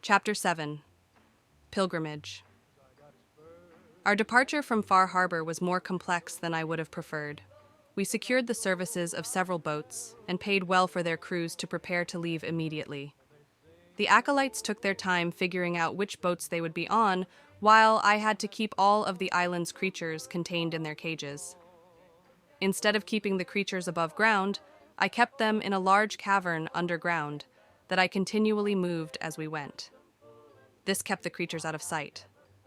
Chapter 7. Pilgrimage. Our departure from Far Harbor was more complex than I would have preferred. We secured the services of several boats and paid well for their crews to prepare to leave immediately. The acolytes took their time figuring out which boats they would be on, while I had to keep all of the island's creatures contained in their cages. Instead of keeping the creatures above ground, I kept them in a large cavern underground that I continually moved as we went. This kept the creatures out of sight,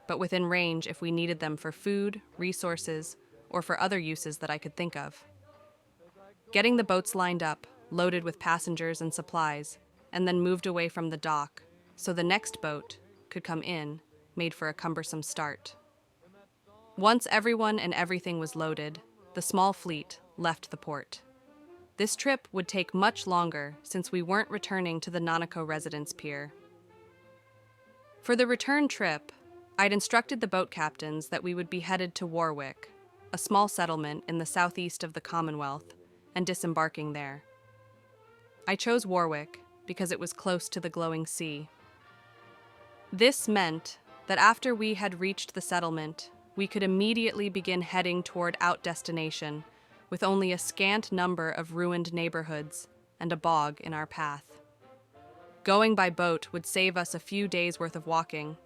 but within range if we needed them for food, resources, or for other uses that I could think of. Getting the boats lined up, loaded with passengers and supplies, and then moved away from the dock so the next boat could come in made for a cumbersome start. Once everyone and everything was loaded, the small fleet left the port. This trip would take much longer since we weren't returning to the Nanako residence pier. For the return trip, I'd instructed the boat captains that we would be headed to Warwick, a small settlement in the southeast of the Commonwealth, and disembarking there. I chose Warwick because it was close to the glowing sea. This meant that after we had reached the settlement, we could immediately begin heading toward out destination, with only a scant number of ruined neighborhoods and a bog in our path. Going by boat would save us a few days' worth of walking,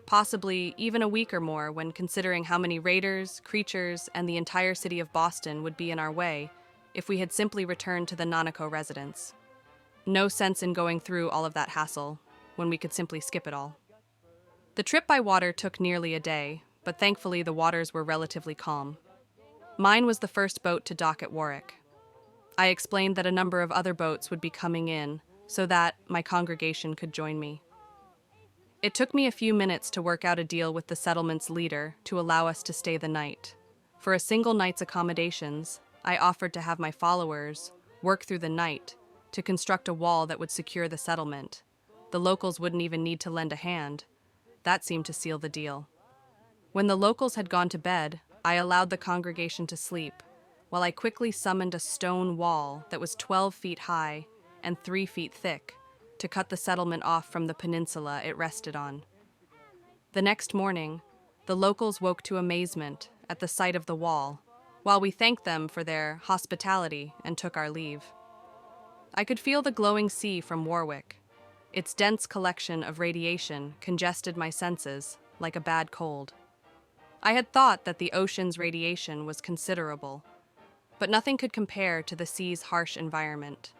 possibly even a week or more when considering how many raiders, creatures, and the entire city of Boston would be in our way if we had simply returned to the Nanako residence. No sense in going through all of that hassle when we could simply skip it all. The trip by water took nearly a day, but thankfully the waters were relatively calm. Mine was the first boat to dock at Warwick. I explained that a number of other boats would be coming in so that my congregation could join me. It took me a few minutes to work out a deal with the settlement's leader to allow us to stay the night. For a single night's accommodations, I offered to have my followers work through the night to construct a wall that would secure the settlement. The locals wouldn't even need to lend a hand. That seemed to seal the deal. When the locals had gone to bed, I allowed the congregation to sleep, while I quickly summoned a stone wall that was 12 feet high and 3 feet thick to cut the settlement off from the peninsula it rested on. The next morning, the locals woke to amazement at the sight of the wall, while we thanked them for their hospitality and took our leave. I could feel the glowing sea from Warwick. Its dense collection of radiation congested my senses like a bad cold. I had thought that the ocean's radiation was considerable, but nothing could compare to the sea's harsh environment.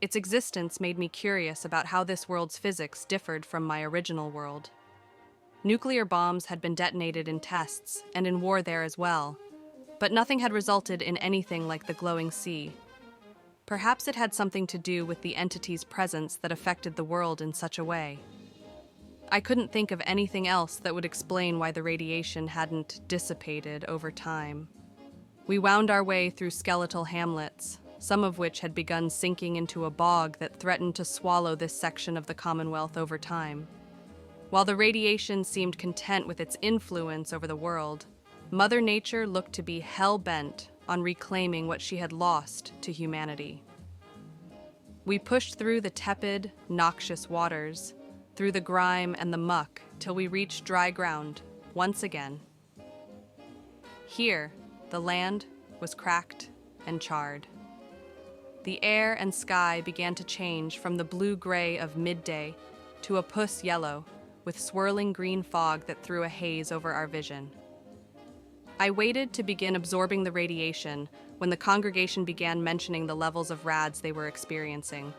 Its existence made me curious about how this world's physics differed from my original world. Nuclear bombs had been detonated in tests and in war there as well, but nothing had resulted in anything like the glowing sea. Perhaps it had something to do with the entity's presence that affected the world in such a way. I couldn't think of anything else that would explain why the radiation hadn't dissipated over time. We wound our way through skeletal hamlets, some of which had begun sinking into a bog that threatened to swallow this section of the Commonwealth over time. While the radiation seemed content with its influence over the world, Mother Nature looked to be hell-bent on reclaiming what she had lost to humanity. We pushed through the tepid, noxious waters, through the grime and the muck, till we reached dry ground once again. Here, the land was cracked and charred. The air and sky began to change from the blue-gray of midday to a puss yellow, with swirling green fog that threw a haze over our vision. I waited to begin absorbing the radiation when the congregation began mentioning the levels of rads they were experiencing.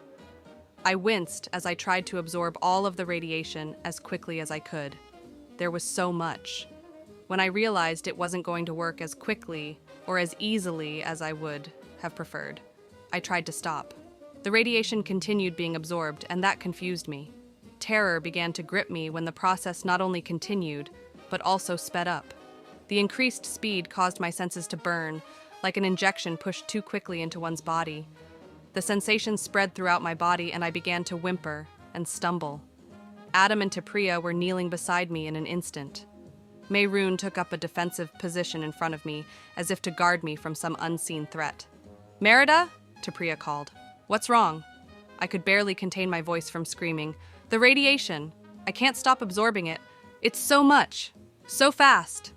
I winced as I tried to absorb all of the radiation as quickly as I could. There was so much. When I realized it wasn't going to work as quickly or as easily as I would have preferred, I tried to stop. The radiation continued being absorbed, and that confused me. Terror began to grip me when the process not only continued, but also sped up. The increased speed caused my senses to burn, like an injection pushed too quickly into one's body. The sensation spread throughout my body, and I began to whimper and stumble. Adam and T'Preea were kneeling beside me in an instant. Mehrunes took up a defensive position in front of me, as if to guard me from some unseen threat. "Merida?" T'Preea called. "What's wrong?" I could barely contain my voice from screaming. "The radiation! I can't stop absorbing it. It's so much! So fast!"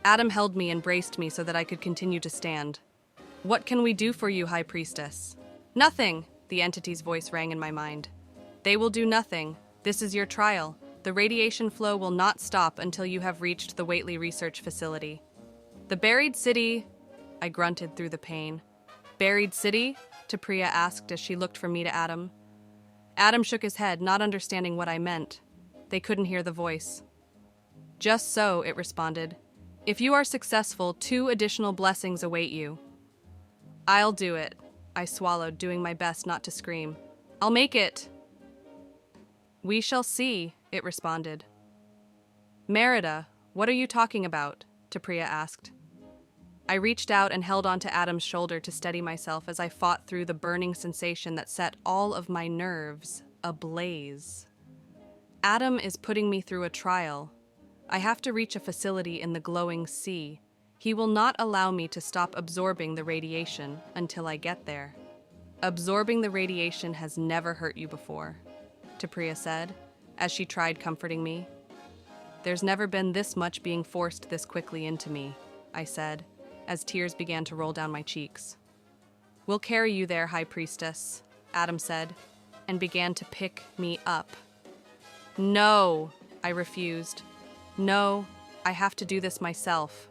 Adam held me and braced me so that I could continue to stand. "What can we do for you, High Priestess?" "Nothing," the entity's voice rang in my mind. "They will do nothing. This is your trial. The radiation flow will not stop until you have reached the Whately research facility." "The buried city," I grunted through the pain. "Buried city?" T'Preea asked as she looked from me to Adam. Adam shook his head, not understanding what I meant. They couldn't hear the voice. "Just so," it responded. "If you are successful, 2 additional blessings await you." "I'll do it," I swallowed, doing my best not to scream. "I'll make it." "We shall see," it responded. "Merida, what are you talking about?" T'Preea asked. I reached out and held onto Adam's shoulder to steady myself as I fought through the burning sensation that set all of my nerves ablaze. "Adam is putting me through a trial. I have to reach a facility in the glowing sea. He will not allow me to stop absorbing the radiation until I get there." "Absorbing the radiation has never hurt you before," T'Preea said, as she tried comforting me. "There's never been this much being forced this quickly into me," I said, as tears began to roll down my cheeks. "We'll carry you there, High Priestess," Adam said, and began to pick me up. "No," I refused. "No, I have to do this myself."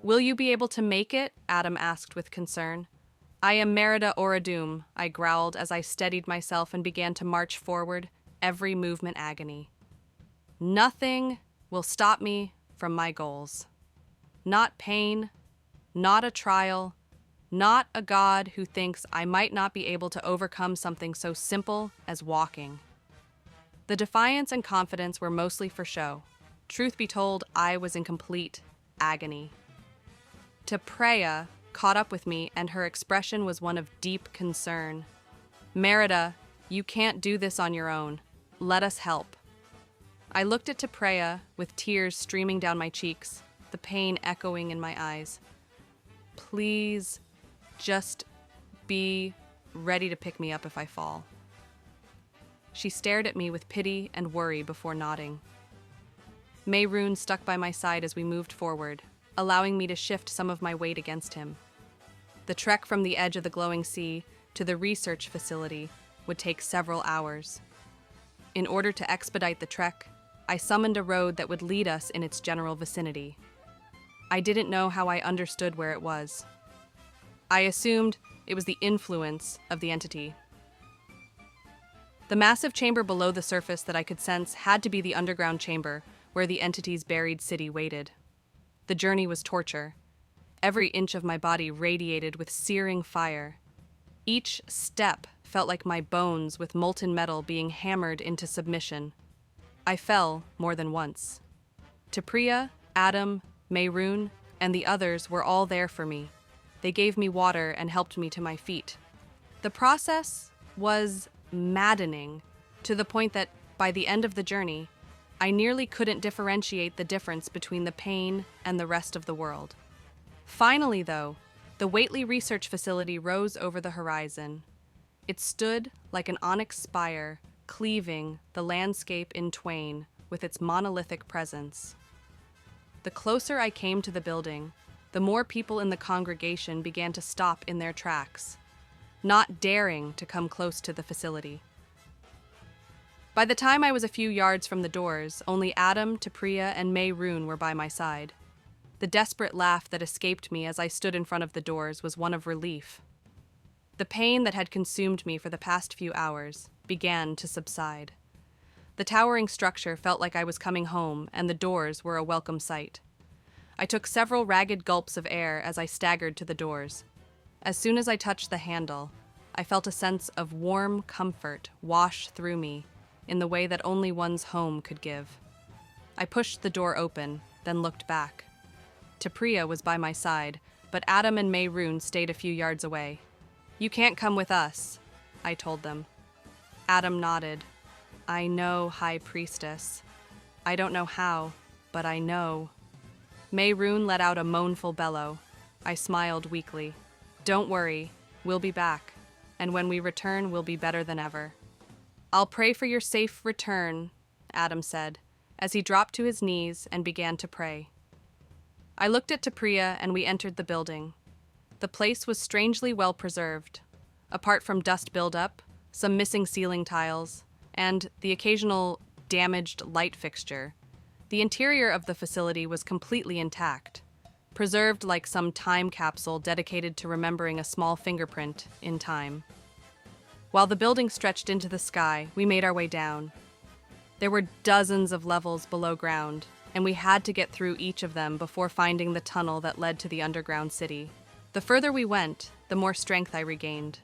"Will you be able to make it?" Adam asked with concern. "I am Merida Oradoom," I growled as I steadied myself and began to march forward, every movement agony. "Nothing will stop me from my goals. Not pain, not a trial, not a god who thinks I might not be able to overcome something so simple as walking." The defiance and confidence were mostly for show. Truth be told, I was in complete agony. T'Preea caught up with me, and her expression was one of deep concern. "Merida, you can't do this on your own. Let us help." I looked at T'Preea with tears streaming down my cheeks, the pain echoing in my eyes. "Please, just be ready to pick me up if I fall." She stared at me with pity and worry before nodding. Mehrunes stuck by my side as we moved forward, allowing me to shift some of my weight against him. The trek from the edge of the glowing sea to the research facility would take several hours. In order to expedite the trek, I summoned a road that would lead us in its general vicinity. I didn't know how I understood where it was. I assumed it was the influence of the entity. The massive chamber below the surface that I could sense had to be the underground chamber where the entity's buried city waited. The journey was torture. Every inch of my body radiated with searing fire. Each step felt like my bones with molten metal being hammered into submission. I fell more than once. T'Preea, Adam, Mehrunes, and the others were all there for me. They gave me water and helped me to my feet. The process was maddening, to the point that, by the end of the journey, I nearly couldn't differentiate the difference between the pain and the rest of the world. Finally, though, the Whately research facility rose over the horizon. It stood like an onyx spire, cleaving the landscape in twain with its monolithic presence. The closer I came to the building, the more people in the congregation began to stop in their tracks, not daring to come close to the facility. By the time I was a few yards from the doors, only Adam, T'Preea, and Mehrunes were by my side. The desperate laugh that escaped me as I stood in front of the doors was one of relief. The pain that had consumed me for the past few hours began to subside. The towering structure felt like I was coming home, and the doors were a welcome sight. I took several ragged gulps of air as I staggered to the doors. As soon as I touched the handle, I felt a sense of warm comfort wash through me in the way that only one's home could give. I pushed the door open, then looked back. T'Preea was by my side, but Adam and Mehrunes stayed a few yards away. "You can't come with us," I told them. Adam nodded. "I know, High Priestess. I don't know how, but I know." Mayroon let out a mournful bellow. I smiled weakly. Don't worry, we'll be back, and when we return, we'll be better than ever. I'll pray for your safe return, Adam said, as he dropped to his knees and began to pray. I looked at T'Preea and we entered the building. The place was strangely well preserved. Apart from dust buildup, some missing ceiling tiles, and the occasional damaged light fixture, the interior of the facility was completely intact, preserved like some time capsule dedicated to remembering a small fingerprint in time. While the building stretched into the sky, we made our way down. There were dozens of levels below ground, and we had to get through each of them before finding the tunnel that led to the underground city. The further we went, the more strength I regained.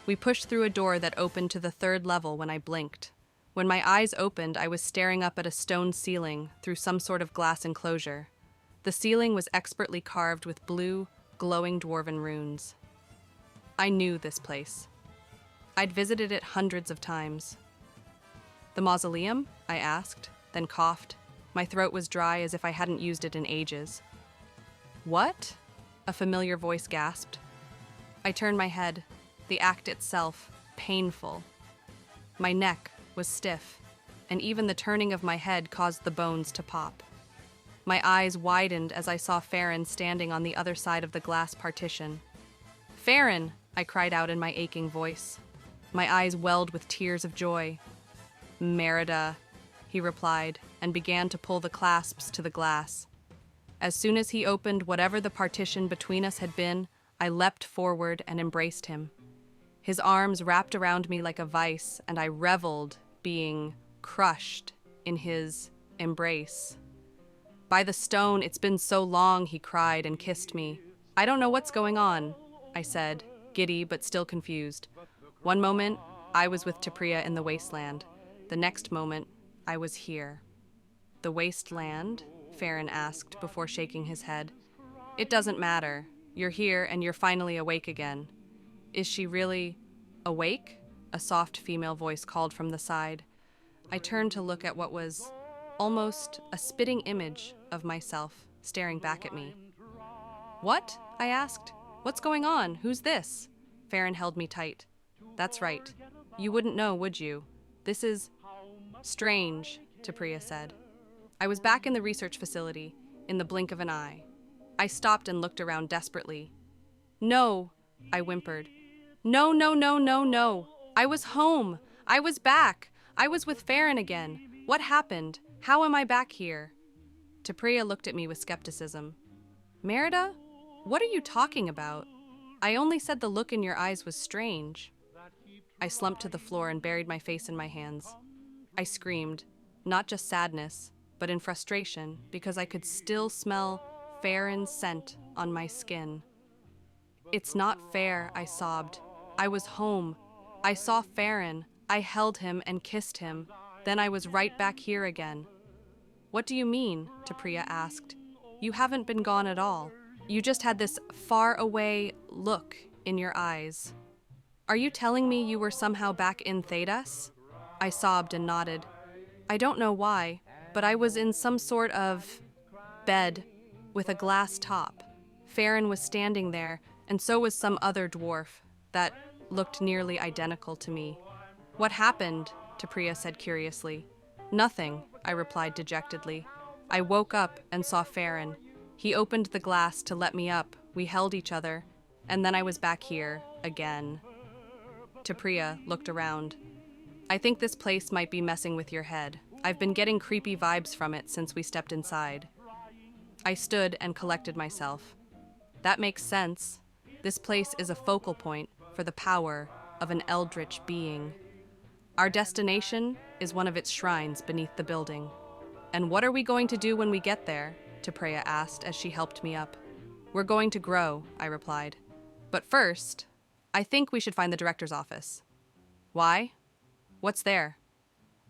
We pushed through a door that opened to the 3rd level when I blinked. When my eyes opened, I was staring up at a stone ceiling through some sort of glass enclosure. The ceiling was expertly carved with blue, glowing dwarven runes. I knew this place. I'd visited it hundreds of times. The mausoleum? I asked, then coughed. My throat was dry as if I hadn't used it in ages. What? A familiar voice gasped. I turned my head, the act itself painful. My neck was stiff, and even the turning of my head caused the bones to pop. My eyes widened as I saw Farron standing on the other side of the glass partition. Farron! I cried out in my aching voice. My eyes welled with tears of joy. Merida, he replied, and began to pull the clasps to the glass. As soon as he opened whatever the partition between us had been, I leapt forward and embraced him. His arms wrapped around me like a vice, and I reveled being crushed in his embrace. By the stone, it's been so long, he cried and kissed me. I don't know what's going on, I said, giddy but still confused. One moment, I was with T'Preea in the wasteland. The next moment, I was here. The wasteland? Farron asked before shaking his head. It doesn't matter. You're here and you're finally awake again. Is she really awake? A soft female voice called from the side. I turned to look at what was almost a spitting image of myself staring back at me. What? I asked. What's going on? Who's this? Farron held me tight. That's right. You wouldn't know, would you? This is strange, T'Preea said. I was back in the research facility in the blink of an eye. I stopped and looked around desperately. No, I whimpered. No, no, no, no, no. I was home. I was back. I was with Farron again. What happened? How am I back here? T'Preea looked at me with skepticism. Merida? What are you talking about? I only said the look in your eyes was strange. I slumped to the floor and buried my face in my hands. I screamed, not just sadness, but in frustration, because I could still smell Farron's scent on my skin. It's not fair, I sobbed. I was home. I saw Farron. I held him and kissed him. Then I was right back here again. What do you mean? T'Preea asked. You haven't been gone at all. You just had this far-away look in your eyes. Are you telling me you were somehow back in Thedas? I sobbed and nodded. I don't know why, but I was in some sort of bed with a glass top. Farron was standing there, and so was some other dwarf that looked nearly identical to me. What happened? T'Preea said curiously. Nothing, I replied dejectedly. I woke up and saw Farron. He opened the glass to let me up. We held each other, and then I was back here again. T'Preea looked around. I think this place might be messing with your head. I've been getting creepy vibes from it since we stepped inside. I stood and collected myself. That makes sense. This place is a focal point for the power of an eldritch being. Our destination is one of its shrines beneath the building. And what are we going to do when we get there? T'Preea asked as she helped me up. We're going to grow, I replied. But first, I think we should find the director's office. Why? What's there?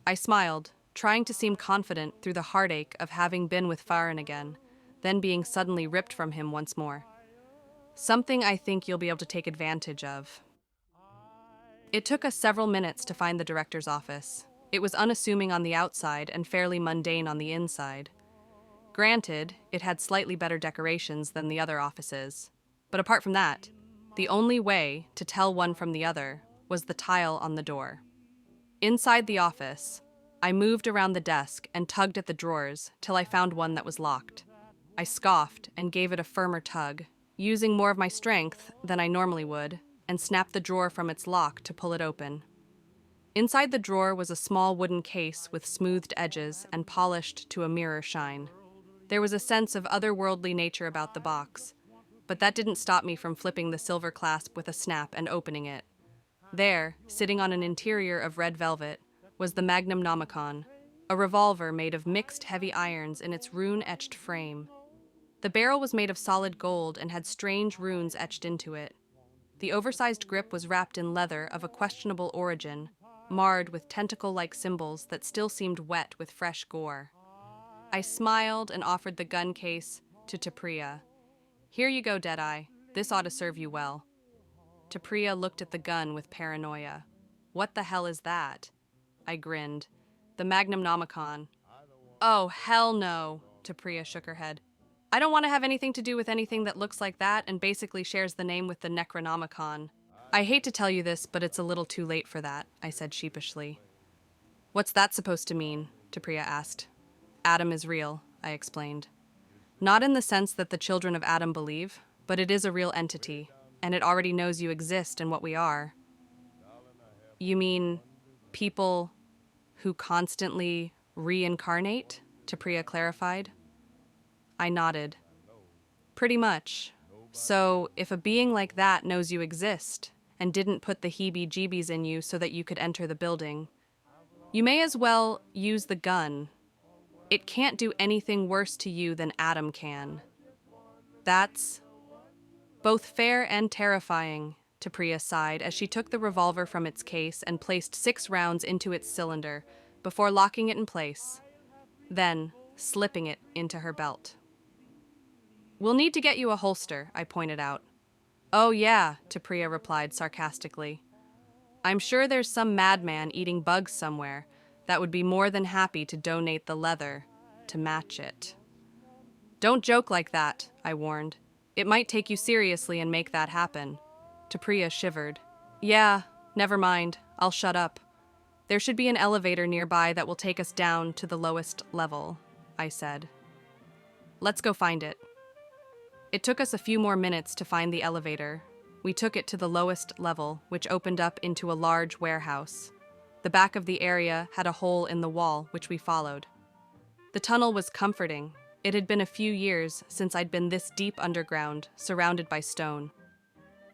I smiled, trying to seem confident through the heartache of having been with Farron again, then being suddenly ripped from him once more. Something I think you'll be able to take advantage of. It took us several minutes to find the director's office. It was unassuming on the outside and fairly mundane on the inside. Granted, it had slightly better decorations than the other offices, but apart from that, the only way to tell one from the other was the tile on the door. Inside the office, I moved around the desk and tugged at the drawers till I found one that was locked. I scoffed and gave it a firmer tug, using more of my strength than I normally would, and snapped the drawer from its lock to pull it open. Inside the drawer was a small wooden case with smoothed edges and polished to a mirror shine. There was a sense of otherworldly nature about the box, but that didn't stop me from flipping the silver clasp with a snap and opening it. There, sitting on an interior of red velvet, was the Magnum Nomicon, a revolver made of mixed heavy irons in its rune-etched frame. The barrel was made of solid gold and had strange runes etched into it. The oversized grip was wrapped in leather of a questionable origin, marred with tentacle-like symbols that still seemed wet with fresh gore. I smiled and offered the gun case to T'Preea. "Here you go, Deadeye. This ought to serve you well." T'Preea looked at the gun with paranoia. "What the hell is that?" I grinned. "The Magnum Nomicon." "Oh, hell no," T'Preea shook her head. "I don't want to have anything to do with anything that looks like that and basically shares the name with the Necronomicon." "I hate to tell you this, but it's a little too late for that," I said sheepishly. "What's that supposed to mean?" T'Preea asked. "Adam is real," I explained. "Not in the sense that the children of Adam believe, but it is a real entity, and it already knows you exist and what we are." "You mean people who constantly reincarnate?" T'Preea clarified. I nodded. "Pretty much. So, if a being like that knows you exist, and didn't put the heebie-jeebies in you so that you could enter the building, you may as well use the gun. It can't do anything worse to you than Adam can." "That's both fair and terrifying," T'Preea sighed as she took the revolver from its case and placed 6 rounds into its cylinder before locking it in place, then slipping it into her belt. "We'll need to get you a holster," I pointed out. "Oh yeah," T'Preea replied sarcastically. "I'm sure there's some madman eating bugs somewhere that would be more than happy to donate the leather to match it." "Don't joke like that," I warned. "It might take you seriously and make that happen." T'Preea shivered. "Yeah, never mind. I'll shut up. There should be an elevator nearby that will take us down to the lowest level," I said. "Let's go find it." It took us a few more minutes to find the elevator. We took it to the lowest level, which opened up into a large warehouse. The back of the area had a hole in the wall, which we followed. The tunnel was comforting. It had been a few years since I'd been this deep underground, surrounded by stone.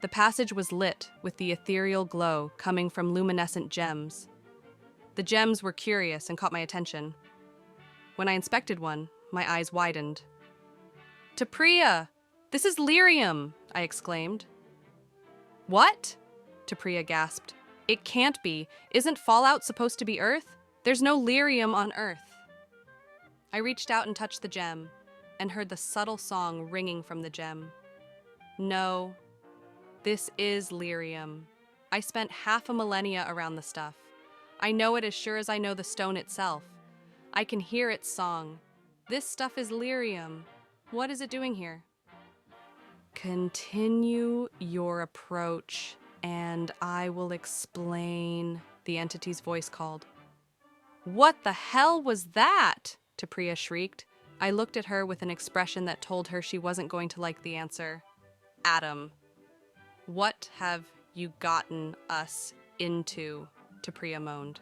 The passage was lit with the ethereal glow coming from luminescent gems. The gems were curious and caught my attention. When I inspected one, my eyes widened. "T'Preea! This is lyrium!" I exclaimed. "What?" T'Preea gasped. "It can't be. Isn't Fallout supposed to be Earth? There's no lyrium on Earth." I reached out and touched the gem, and heard the subtle song ringing from the gem. "No, this is lyrium. I spent half a millennia around the stuff. I know it as sure as I know the stone itself. I can hear its song. This stuff is lyrium. What is it doing here?" "Continue your approach, and I will explain," the entity's voice called. "What the hell was that?" T'Preea shrieked. I looked at her with an expression that told her she wasn't going to like the answer. "Adam, what have you gotten us into?" T'Preea moaned.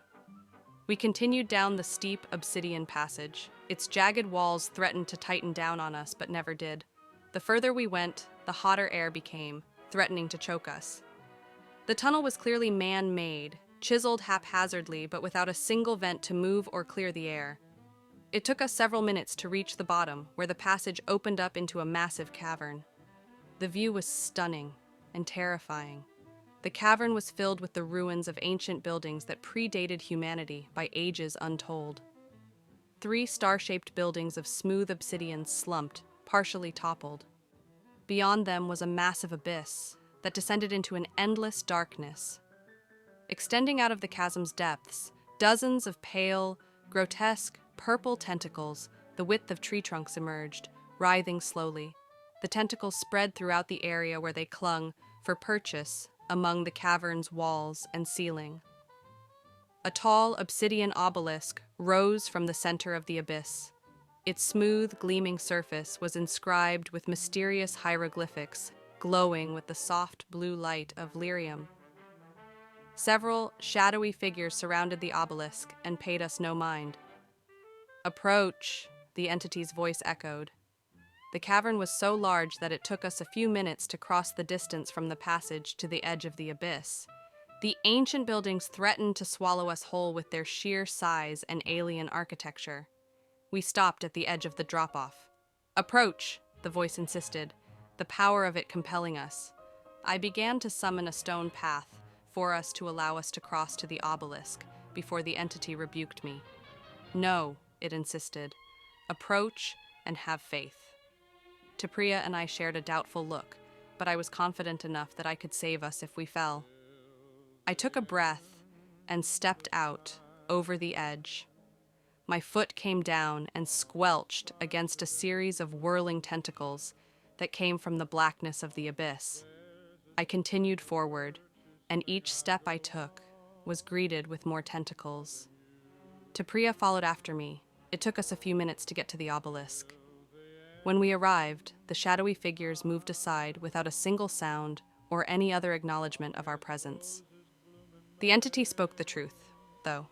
We continued down the steep obsidian passage. Its jagged walls threatened to tighten down on us, but never did. The further we went, the hotter air became, threatening to choke us. The tunnel was clearly man-made, chiseled haphazardly, but without a single vent to move or clear the air. It took us several minutes to reach the bottom, where the passage opened up into a massive cavern. The view was stunning and terrifying. The cavern was filled with the ruins of ancient buildings that predated humanity by ages untold. 3 star-shaped buildings of smooth obsidian slumped, partially toppled. Beyond them was a massive abyss that descended into an endless darkness. Extending out of the chasm's depths, dozens of pale, grotesque, purple tentacles The width of tree trunks emerged, writhing slowly. The tentacles spread throughout the area where they clung for purchase among the cavern's walls and ceiling. A tall obsidian obelisk rose from the center of the abyss. Its smooth, gleaming surface was inscribed with mysterious hieroglyphics, glowing with the soft blue light of lyrium. Several shadowy figures surrounded the obelisk and paid us no mind. "Approach," the entity's voice echoed. The cavern was so large that it took us a few minutes to cross the distance from the passage to the edge of the abyss. The ancient buildings threatened to swallow us whole with their sheer size and alien architecture. We stopped at the edge of the drop-off. "Approach," the voice insisted, the power of it compelling us. I began to summon a stone path for us to allow us to cross to the obelisk before the entity rebuked me. "No," it insisted. "Approach and have faith." T'Preea and I shared a doubtful look, but I was confident enough that I could save us if we fell. I took a breath and stepped out over the edge. My foot came down and squelched against a series of whirling tentacles that came from the blackness of the abyss. I continued forward, and each step I took was greeted with more tentacles. T'Preea followed after me. It took us a few minutes to get to the obelisk. When we arrived, the shadowy figures moved aside without a single sound or any other acknowledgement of our presence. The entity spoke the truth, though.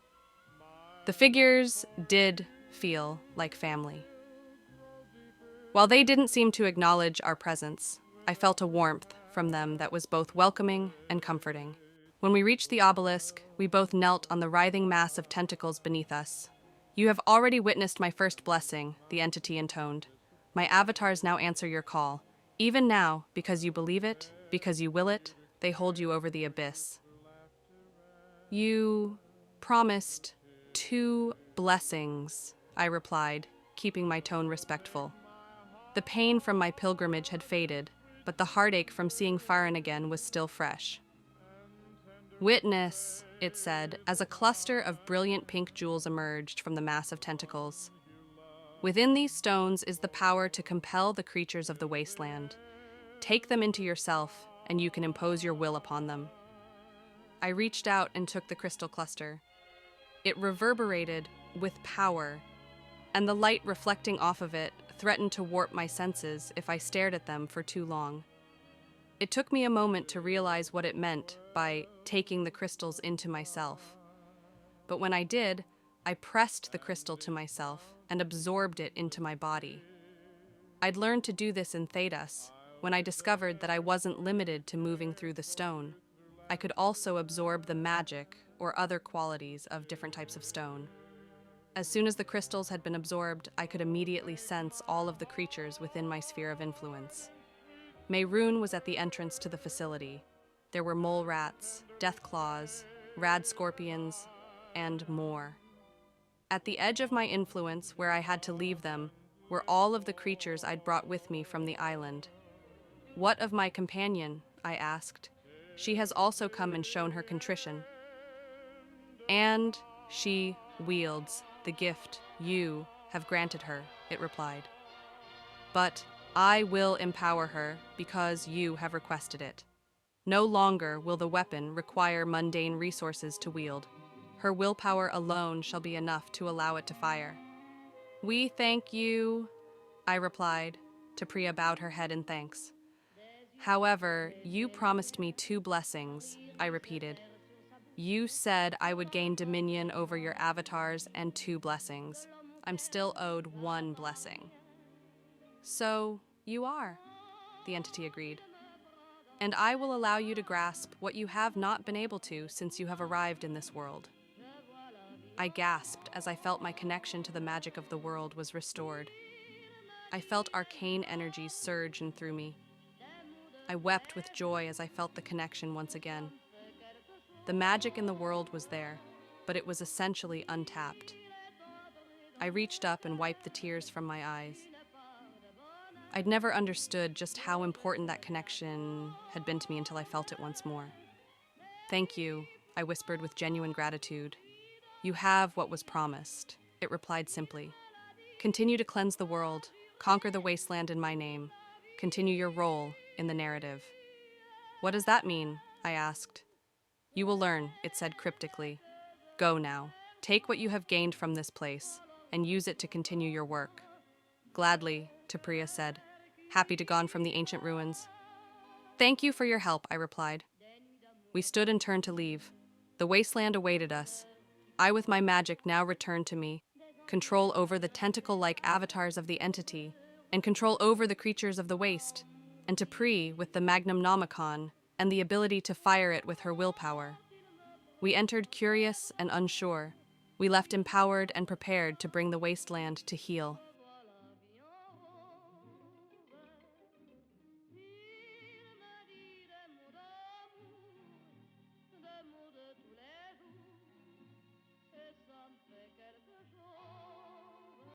The figures did feel like family. While they didn't seem to acknowledge our presence, I felt a warmth from them that was both welcoming and comforting. When we reached the obelisk, we both knelt on the writhing mass of tentacles beneath us. "You have already witnessed my first blessing," the entity intoned. "My avatars now answer your call. Even now, because you believe it, because you will it, they hold you over the abyss." "You promised 2 blessings," I replied, keeping my tone respectful. The pain from my pilgrimage had faded, but the heartache from seeing Farron again was still fresh. "Witness," it said, as a cluster of brilliant pink jewels emerged from the mass of tentacles. "Within these stones is the power to compel the creatures of the wasteland. Take them into yourself, and you can impose your will upon them." I reached out and took the crystal cluster. It reverberated with power, and the light reflecting off of it threatened to warp my senses if I stared at them for too long. It took me a moment to realize what it meant by taking the crystals into myself. But when I did, I pressed the crystal to myself and absorbed it into my body. I'd learned to do this in Thedas when I discovered that I wasn't limited to moving through the stone. I could also absorb the magic or other qualities of different types of stone. As soon as the crystals had been absorbed, I could immediately sense all of the creatures within my sphere of influence. Mehrunes was at the entrance to the facility. There were mole rats, death claws, rad scorpions, and more. At the edge of my influence, where I had to leave them, were all of the creatures I'd brought with me from the island. "What of my companion?" I asked. "She has also come and shown her contrition." "And she wields the gift you have granted her," it replied. "But I will empower her because you have requested it. No longer will the weapon require mundane resources to wield. Her willpower alone shall be enough to allow it to fire." "We thank you," I replied. T'Preea bowed her head in thanks. "However, you promised me 2 blessings," I repeated. "You said I would gain dominion over your avatars and 2 blessings. I'm still owed 1 blessing." "So you are," the entity agreed. "And I will allow you to grasp what you have not been able to since you have arrived in this world." I gasped as I felt my connection to the magic of the world was restored. I felt arcane energies surge in through me. I wept with joy as I felt the connection once again. The magic in the world was there, but it was essentially untapped. I reached up and wiped the tears from my eyes. I'd never understood just how important that connection had been to me until I felt it once more. "Thank you," I whispered with genuine gratitude. "You have what was promised," it replied simply. Continue to cleanse the world, conquer the wasteland in my name. Continue your role in the narrative. What does that mean? I asked. You will learn, it said cryptically. Go now. Take what you have gained from this place and use it to continue your work. Gladly, T'Preea said, happy to gone from the ancient ruins. Thank you for your help, I replied. We stood and turned to leave. The wasteland awaited us. I, with my magic, now returned to me, control over the tentacle-like avatars of the entity, and control over the creatures of the waste, and T'Preea with the Magnum Nomicon and the ability to fire it with her willpower. We entered curious and unsure. We left empowered and prepared to bring the wasteland to heal.